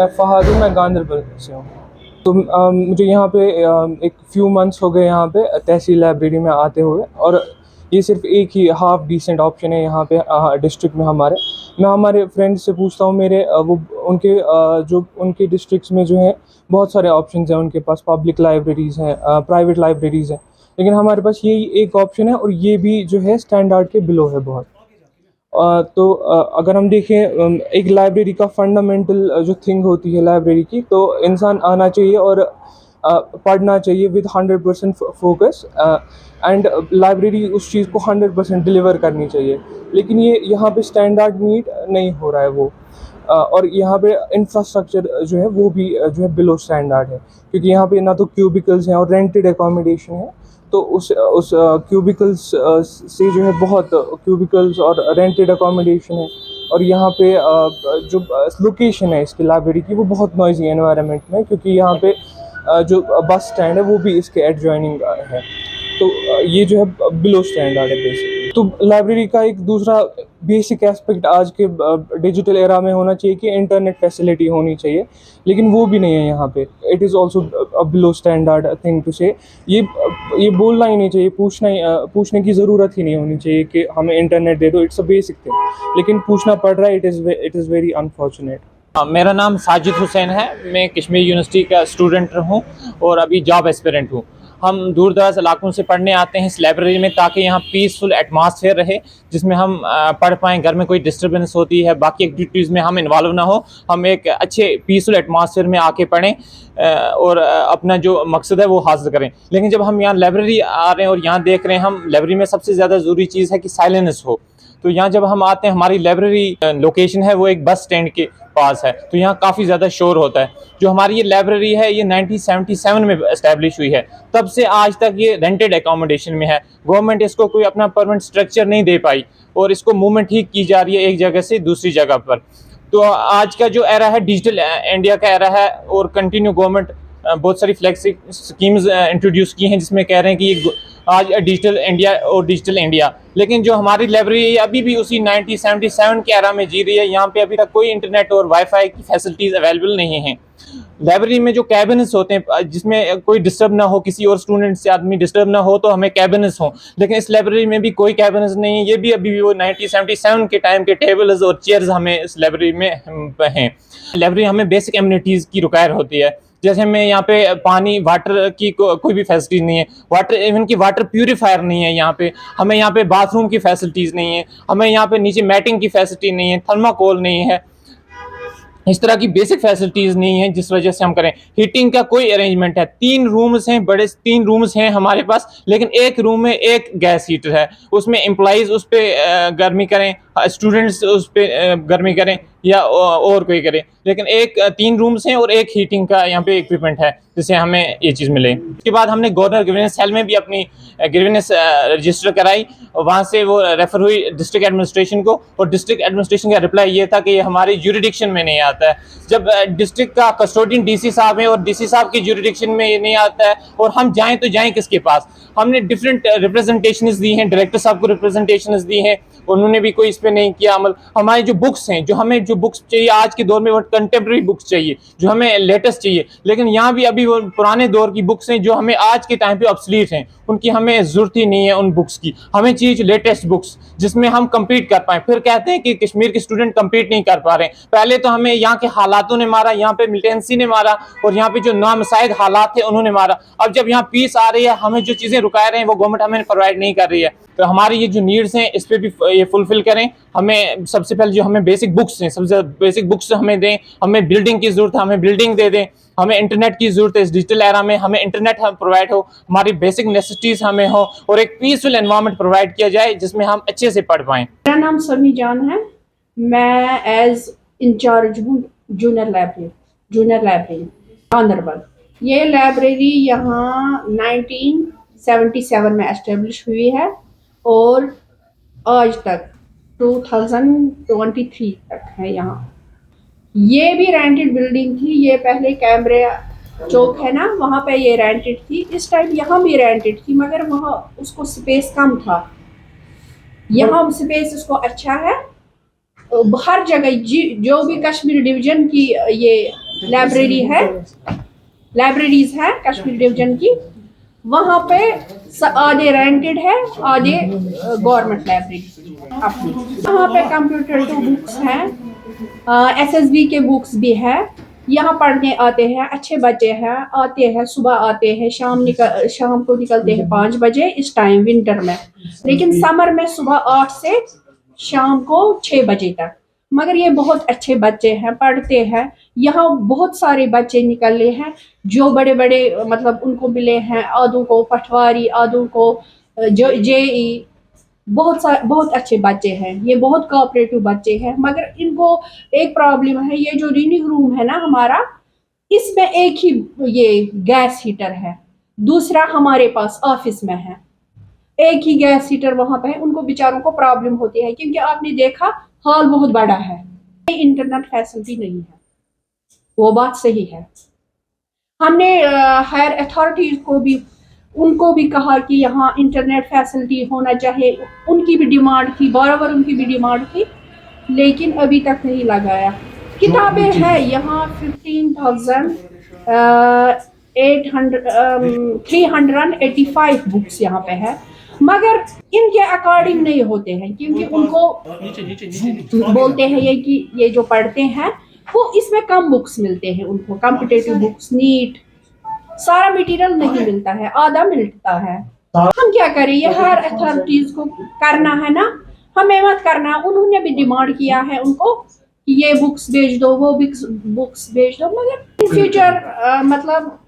मैं फ़हाद हूँ, मैं गांदरबल से हूँ। तो मुझे यहाँ पे एक फ़्यू मंथ्स हो गए यहाँ पे तहसील लाइब्रेरी में आते हुए, और ये सिर्फ़ एक ही हाफ़ डिसेंट ऑप्शन है यहाँ पे डिस्ट्रिक्ट में हमारे। मैं हमारे फ्रेंड्स से पूछता हूँ, मेरे वो उनके जो उनके डिस्ट्रिक्ट्स में जो है बहुत सारे ऑप्शंस हैं उनके पास, पब्लिक लाइब्रेरीज़ हैं, प्राइवेट लाइब्रेरीज़ हैं। लेकिन हमारे पास यही एक ऑप्शन है, और ये भी जो है स्टैंडर्ड के बिलो है बहुत। तो अगर हम देखें एक लाइब्रेरी का फंडामेंटल जो थिंग होती है लाइब्रेरी की, तो इंसान आना चाहिए और पढ़ना चाहिए विद 100% फोकस, एंड लाइब्रेरी उस चीज़ को 100% डिलीवर करनी चाहिए। लेकिन ये यहाँ पे स्टैंडर्ड मीट नहीं हो रहा है वो। और यहाँ पे इंफ्रास्ट्रक्चर जो है वो भी जो है बिलो स्टैंडर्ड है, क्योंकि यहाँ पे ना तो क्यूबिकल्स हैं और रेंटेड एकोमोडेशन है। तो उस क्यूबिकल्स से जो है बहुत क्यूबिकल्स और रेंटेड अकोमोडेशन है। और यहाँ पे जो लोकेशन है इसकी लाइब्रेरी की, वो बहुत नॉइजी एनवायरनमेंट में, क्योंकि यहाँ पे जो बस स्टैंड है वो भी इसके एडजॉइनिंग है। तो ये जो है बिलो स्टैंडर्ड है बेसिकली। तो लाइब्रेरी का एक दूसरा बेसिक एस्पेक्ट आज के डिजिटल एरा में होना चाहिए कि इंटरनेट फैसिलिटी होनी चाहिए, लेकिन वो भी नहीं है यहाँ पे। It is also below standard thing to say. ये बोलना ही नहीं चाहिए, पूछने की ज़रूरत ही नहीं होनी चाहिए कि हमें इंटरनेट दे दो, इट्स अ बेसिक थिंग। लेकिन पूछना पड़ रहा है, इट इज़ वेरी अनफॉर्चुनेट। मेरा नाम साजिद हुसैन है। मैं कश्मीर यूनिवर्सिटी का स्टूडेंट हूँ और अभी जॉब एस्पिरेंट हूँ। हम दूर दराज इलाकों से पढ़ने आते हैं इस लाइब्रेरी में, ताकि यहाँ पीसफुल एटमॉस्फेयर रहे, जिसमें हम पढ़ पाएँ। घर में कोई डिस्टर्बेंस होती है, बाकी एक्टिविटीज़ में हम इन्वॉल्व ना हो, हम एक अच्छे पीसफुल एटमॉस्फेयर में आके पढ़ें और अपना जो मकसद है वो हासिल करें। लेकिन जब हम यहाँ लाइब्रेरी आ रहे हैं और यहाँ देख रहे हैं, हम लाइब्रेरी में सबसे ज़्यादा ज़रूरी चीज़ है कि साइलेंस हो। तो यहाँ जब हम आते हैं, हमारी लाइब्रेरी लोकेशन है वो एक बस स्टैंड के पास है, तो यहाँ काफ़ी ज़्यादा शोर होता है। जो हमारी ये लाइब्रेरी है ये 1977 में इस्टेब्लिश हुई है, तब से आज तक ये रेंटेड एकोमोडेशन में है। गवर्नमेंट इसको कोई अपना परमानेंट स्ट्रक्चर नहीं दे पाई और इसको मूवमेंट ही की जा रही है एक जगह से दूसरी जगह पर। तो आज का जो एरा है डिजिटल इंडिया का एरा है, और कंटिन्यू गवर्नमेंट बहुत सारी फ्लैक्सी स्कीम्स इंट्रोड्यूस की हैं, जिसमें कह रहे हैं कि ये आज डिजिटल इंडिया और डिजिटल इंडिया। लेकिन जो हमारी लाइब्रेरी है अभी भी उसी 1977 के एरा में जी रही है। यहाँ पे अभी तक कोई इंटरनेट और वाईफाई की फैसिलिटीज़ अवेलेबल नहीं हैं। लाइब्रेरी में जो कैबिनेट्स होते हैं, जिसमें कोई डिस्टर्ब ना हो, किसी और स्टूडेंट से आदमी डिस्टर्ब ना हो, तो हमें कैबिनेट्स हों। लेकिन इस लाइब्रेरी में भी कोई कैबिनेट्स नहीं है। ये भी अभी भी वो 1977 के टाइम के टेबल्स और चेयर्स हमें इस लाइब्रेरी में हैं। लाइब्रेरी हमें बेसिक एमिनिटीज़ की रिक्वायर होती है, जैसे हमें यहाँ पे पानी, वाटर की कोई भी फैसिलिटी नहीं है। वाटर, इवन की वाटर प्यूरीफायर नहीं है यहाँ पे। हमें यहाँ पे बाथरूम की फैसिलिटीज़ नहीं है। हमें यहाँ पे नीचे मैटिंग की फैसिलिटी नहीं है, थर्माकोल नहीं है। इस तरह की बेसिक फैसिलिटीज़ नहीं है, जिस वजह से हम करें। हीटिंग का कोई अरेंजमेंट है, 3 रूम्स हैं, बड़े 3 रूम्स हैं हमारे पास, लेकिन एक रूम में एक गैस हीटर है। उसमें एम्प्लॉइज़ उस पर गर्मी करें, स्टूडेंट्स उस पर गर्मी करें, या और कोई करे। लेकिन 3 रूम्स हैं और एक हीटिंग का यहाँ पे इक्विपमेंट है, जिससे हमें ये चीज़ मिले। उसके बाद हमने गवर्नर ग्रीवेंस सेल में भी अपनी ग्रीवेंस रजिस्टर कराई। वहाँ से वो रेफर हुई डिस्ट्रिक्ट एडमिनिस्ट्रेशन को, और डिस्ट्रिक्ट एडमिनिस्ट्रेशन का रिप्लाई ये था कि ये हमारी ज्यूरिडिक्शन में नहीं आता है। जब डिस्ट्रिक्ट का कस्टोडियन डीसी साहब है और डीसी साहब की ज्यूरिडिक्शन में ये नहीं आता है, और हम जाएँ तो जाएँ किसके पास? हमने डिफरेंट रिप्रेजेंटेशंस दी हैं, डायरेक्टर साहब को रिप्रेजेंटेशंस दी हैं, उन्होंने भी कोई इस पर नहीं किया अमल। हमारी जो बुक्स हैं, जो बुक्स चाहिए आज के दौर में, वो कंटेम्प्रेरी बुक्स चाहिए, जो हमें लेटेस्ट चाहिए। लेकिन यहाँ भी अभी वो पुराने दौर की बुक्स हैं जो हमें आज के टाइम पे ऑब्सलीट हैं, उनकी हमें ज़रूरत ही नहीं है उन बुक्स की। हमें चाहिए लेटेस्ट बुक्स जिसमें हम कम्पीट कर पाएँ। फिर कहते हैं कि कश्मीर के स्टूडेंट कम्पीट नहीं कर पा रहे हैं। पहले तो हमें यहाँ के हालातों ने मारा, यहाँ पे मिलिटेंसी ने मारा, और यहाँ पे जो नामुसाइद हालात थे उन्होंने मारा। अब जब यहाँ पीस आ रही है, हमें जो चीज़ें रुका रहे हैं वो गवर्नमेंट हमें प्रोवाइड नहीं कर रही है। तो हमारी ये जो नीड्स हैं इस पर भी ये फुलफिल करें। हमें सबसे पहले जो हमें बेसिक बुक्स हैं, सबसे बेसिक बुक्स हमें दें। हमें बिल्डिंग की ज़रूरत है, हमें बिल्डिंग दे दें। हमें इंटरनेट की ज़रूरत है, इस डिजिटल एरा में हमें इंटरनेट प्रोवाइड हो, हमारी बेसिक नेसेसिटीज़ हमें हो, और एक पीसफुल एनवायरनमेंट प्रोवाइड किया जाए जिसमें हम अच्छे से पढ़ पाएँ। मेरा नाम समी जान है। मैं एज इंचार्ज हूँ जूनियर लाइब्रेरी गांदरबल। ये लाइब्रेरी यहाँ 1977 में एस्टेब्लिश हुई है, और आज तक 2023 तक है यहाँ। ये भी रेंटेड बिल्डिंग थी। ये पहले कैमरे चौक है ना, वहाँ पे ये रेंटेड थी। इस टाइम यहाँ भी रेंटेड थी, मगर वहाँ उसको स्पेस कम था। यहाँ स्पेस उसको अच्छा है, हर जगह जो भी कश्मीर डिवीजन की ये लाइब्रेरी है, लाइब्रेरीज हैं कश्मीर डिवीजन की, वहाँ पे आधे रेंटेड है, आधे गवर्नमेंट लाइब्रेरी अपनी। वहाँ पे कंप्यूटर टू बुक्स हैं, एसएसबी के बुक्स भी है। यहाँ पढ़ने आते हैं अच्छे बच्चे हैं, आते हैं सुबह आते हैं, शाम को निकलते हैं 5 बजे इस टाइम विंटर में, लेकिन समर में सुबह 8 से शाम को 6 बजे तक। मगर ये बहुत अच्छे बच्चे हैं, पढ़ते हैं। यहाँ बहुत सारे बच्चे निकले हैं जो बड़े बड़े मतलब उनको मिले हैं, आधों को पटवारी, आधों को जो जेई, बहुत अच्छे बच्चे हैं, ये बहुत कोऑपरेटिव बच्चे हैं। मगर इनको एक प्रॉब्लम है, ये जो रीडिंग रूम है ना हमारा, इसमें एक ही ये गैस हीटर है, दूसरा हमारे पास ऑफिस में है, एक ही गैस हीटर वहां पे है। उनको बेचारों को प्रॉब्लम होती है क्योंकि आपने देखा हॉल बहुत बड़ा है, इंटरनेट फैसिलिटी नहीं है, वो बात सही है। हमने हायर अथॉरिटीज को भी उनको भी कहा कि यहाँ इंटरनेट फैसिलिटी होना चाहिए, उनकी भी डिमांड थी, बराबर उनकी भी डिमांड थी, लेकिन अभी तक नहीं लगाया। किताबें हैं यहाँ 385 बुक्स यहाँ पे है, मगर इनके अकॉर्डिंग नहीं होते हैं क्योंकि उनको बोलते हैं ये कि ये जो पढ़ते हैं वो इसमें कम बुक्स मिलते हैं, उनको कॉम्पिटिटिव बुक्स, नीट सारा मटेरियल नहीं मिलता है, आधा मिलता है। हम क्या करें, ये हर अथॉरिटीज को करना है ना, हमें मत करना। उन्होंने भी डिमांड किया है उनको कि ये बुक्स भेज दो, वो बुक्स भेज दो, मगर इन फ्यूचर मतलब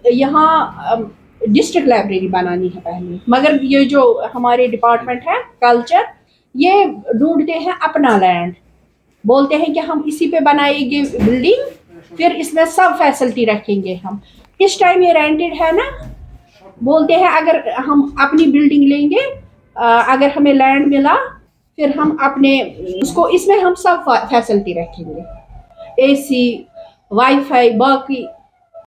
यहाँ डिस्ट्रिक्ट लाइब्रेरी बनानी है पहले। मगर ये जो हमारे डिपार्टमेंट है कल्चर, ये ढूंढते हैं अपना लैंड, बोलते हैं कि हम इसी पे बनाएंगे बिल्डिंग, फिर इसमें सब फैसिलिटी रखेंगे हम। इस टाइम ये रेंटेड है ना, बोलते हैं अगर हम अपनी बिल्डिंग लेंगे, अगर हमें लैंड मिला, फिर हम अपने उसको इसमें हम सब फैसिलिटी रखेंगे, एसी, वाईफाई, बाकी